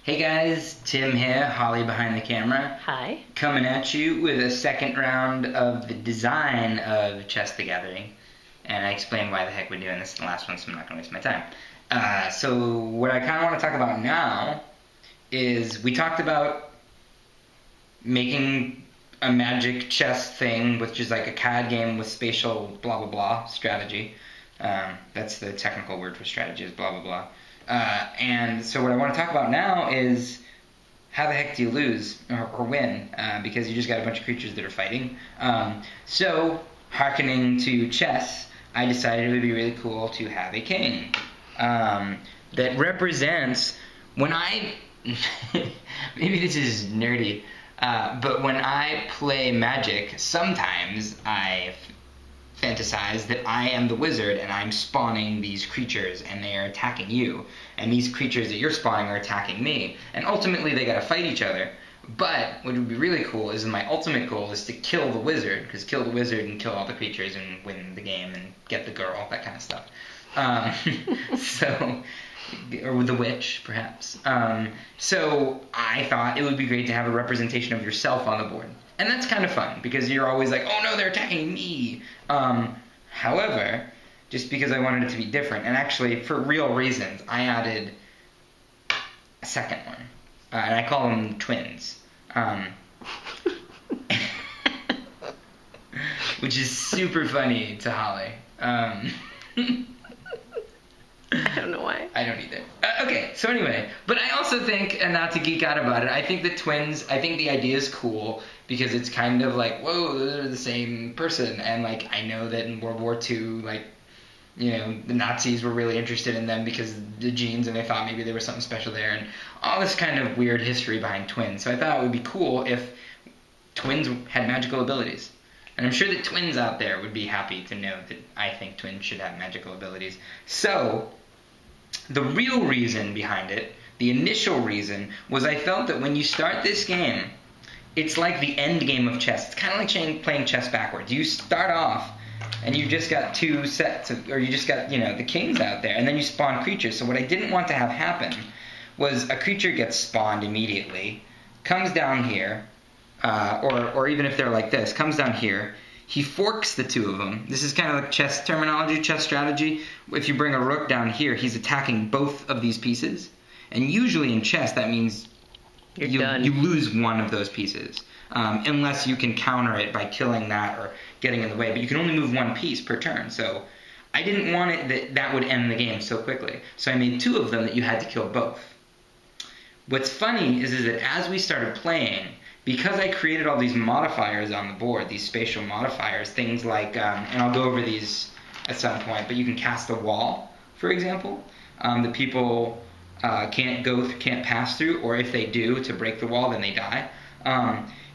Hey guys, Tim here, Holly behind the camera. Hi. Coming at you with a second round of the design of Chess the Gathering. And I explained why the heck we're doing this in the last one, so I'm not going to waste my time. So what I kind of want to talk about now is we talked about making a magic chess thing, which is like a CAD game with spatial blah blah blah strategy. That's the technical word for strategy, is blah blah blah. And so what I want to talk about now is how the heck do you lose or win? Because you just got a bunch of creatures that are fighting. So, hearkening to chess, I decided it would be really cool to have a king that represents when I maybe this is nerdy, but when I play Magic, sometimes I fantasize that I am the wizard and I'm spawning these creatures and they are attacking you, and these creatures that you're spawning are attacking me, and ultimately they gotta fight each other. But what would be really cool is my ultimate goal is to kill the wizard, because kill the wizard and kill all the creatures and win the game and get the girl, that kind of stuff. Or the witch, perhaps. So I thought it would be great to have a representation of yourself on the board. And that's kind of fun, because you're always like, oh no, they're attacking me. However, just because I wanted it to be different, and actually for real reasons, I added a second one. And I call them twins. Which is super funny to Holly. I don't know why. I don't either. Okay, so anyway, but I also think, and not to geek out about it, I think the twins, I think the idea is cool because it's kind of like, whoa, those are the same person. And like, I know that in World War II, like, you know, the Nazis were really interested in them because of the genes, and they thought maybe there was something special there, and all this kind of weird history behind twins. So I thought it would be cool if twins had magical abilities. And I'm sure that twins out there would be happy to know that I think twins should have magical abilities. So, the real reason behind it, the initial reason, was I felt that when you start this game, it's like the end game of chess. It's kind of like playing chess backwards. You start off, and you just got two sets, or you just got, you know, the kings out there, and then you spawn creatures. So what I didn't want to have happen was a creature gets spawned immediately, comes down here, or even if they're like this, comes down here, he forks the two of them. This is kind of like chess terminology, chess strategy. If you bring a rook down here, he's attacking both of these pieces. And usually in chess, that means you lose one of those pieces. Unless you can counter it by killing that or getting in the way. But you can only move one piece per turn. So I didn't want it that would end the game so quickly. So I made two of them that you had to kill both. What's funny is that as we started playing, because I created all these modifiers on the board, these spatial modifiers, things like, and I'll go over these at some point, but you can cast a wall, for example, that people can't pass through, or if they do, to break the wall, then they die.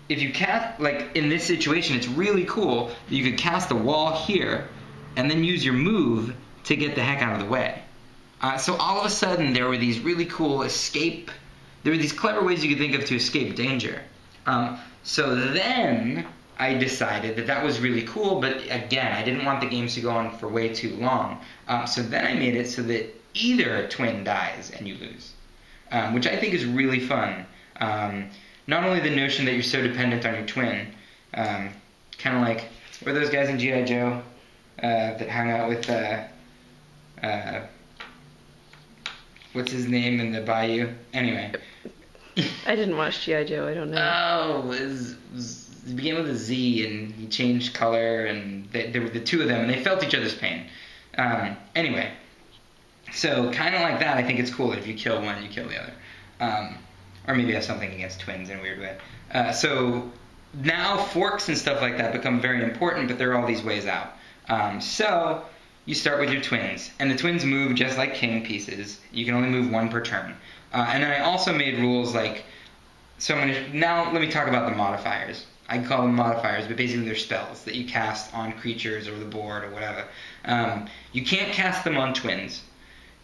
If you cast, like in this situation, it's really cool that you could cast a wall here, and then use your move to get the heck out of the way. So all of a sudden, there were these really cool there were these clever ways you could think of to escape danger. So then I decided that that was really cool, but again, I didn't want the games to go on for way too long. So then I made it so that either twin dies and you lose, which I think is really fun. Not only the notion that you're so dependent on your twin, kind of like, were those guys in G.I. Joe that hung out with, what's his name in the bayou? Anyway. I didn't watch G.I. Joe, I don't know. Oh, it began with a Z, and he changed color, and there were the two of them, and they felt each other's pain. Anyway, so kind of like that, I think it's cool that if you kill one, you kill the other. Or maybe have something against twins in a weird way. So now forks and stuff like that become very important, but there are all these ways out. So you start with your twins, and the twins move just like king pieces. You can only move one per turn. And then I also made rules like, now let me talk about the modifiers. I call them modifiers, but basically they're spells that you cast on creatures or the board or whatever. You can't cast them on twins,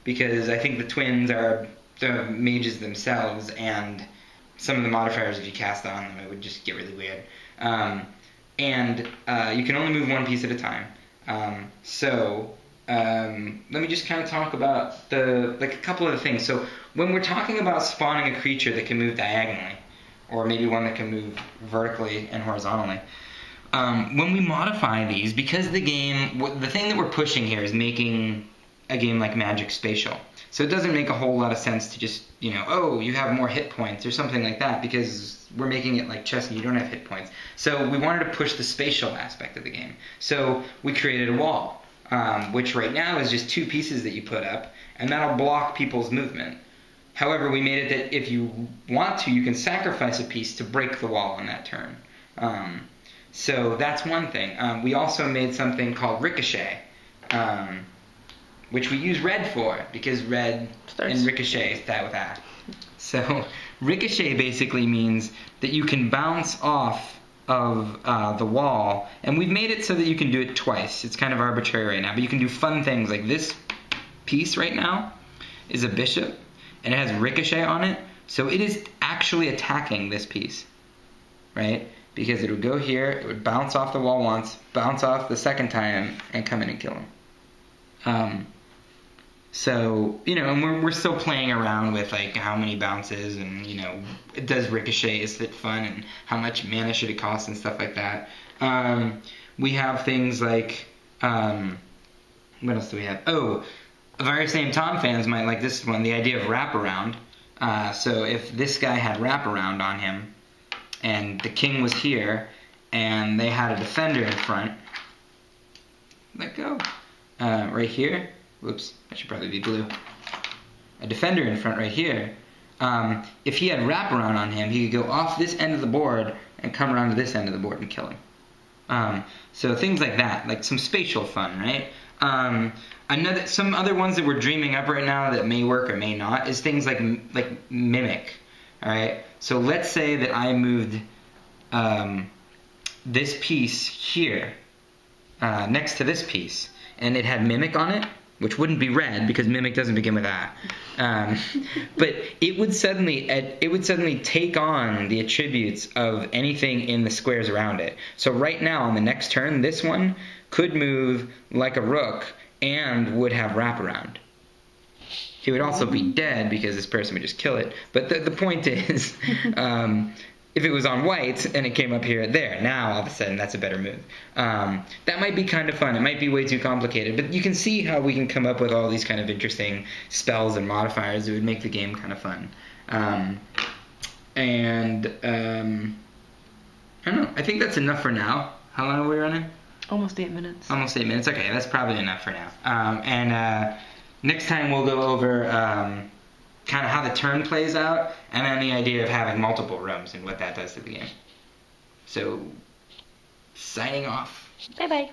because I think the twins are the mages themselves, and some of the modifiers, if you cast on them, it would just get really weird. And you can only move one piece at a time. So let me just kind of talk about a couple of the things. So when we're talking about spawning a creature that can move diagonally, or maybe one that can move vertically and horizontally, when we modify these, because the thing that we're pushing here is making a game like Magic spatial. So it doesn't make a whole lot of sense to just, oh, you have more hit points or something like that, because we're making it like chess and you don't have hit points. So we wanted to push the spatial aspect of the game. So we created a wall, which right now is just 2 pieces that you put up, and that'll block people's movement. However, we made it that if you want to, you can sacrifice a piece to break the wall on that turn. So that's one thing. We also made something called Ricochet, which we use red for, because red and ricochet start with that. So ricochet basically means that you can bounce off of the wall, and we've made it so that you can do it twice. It's kind of arbitrary right now, but you can do fun things like this piece right now is a bishop, and it has ricochet on it, so it is actually attacking this piece, right? Because it would go here, it would bounce off the wall once, bounce off the second time, and come in and kill him. So, and we're still playing around with like how many bounces and, does ricochet, is it fun, and how much mana should it cost and stuff like that. We have things like, what else do we have? Oh, Very Same Tom fans might like this one, the idea of wraparound. So if this guy had wraparound on him, and the king was here, and they had a defender in front, let go, right here, whoops, that should probably be blue, a defender in front right here, if he had wraparound on him, he could go off this end of the board and come around to this end of the board and kill him. So things like that, like some spatial fun, right? Some other ones that we're dreaming up right now that may work or may not is things like mimic. All right. So let's say that I moved this piece here next to this piece, and it had mimic on it, which wouldn't be red because mimic doesn't begin with that. But it would suddenly take on the attributes of anything in the squares around it. So right now on the next turn, this one could move like a rook and would have wraparound. He would also be dead because this person would just kill it. But the point is, if it was on white and it came up here, there, now all of a sudden that's a better move. That might be kind of fun. It might be way too complicated, but you can see how we can come up with all these kind of interesting spells and modifiers that would make the game kind of fun. I don't know. I think that's enough for now. How long are we running? Almost 8 minutes. Almost 8 minutes. Okay, that's probably enough for now. Next time we'll go over kind of how the turn plays out, and then the idea of having multiple rooms and what that does to the game. So, signing off. Bye-bye.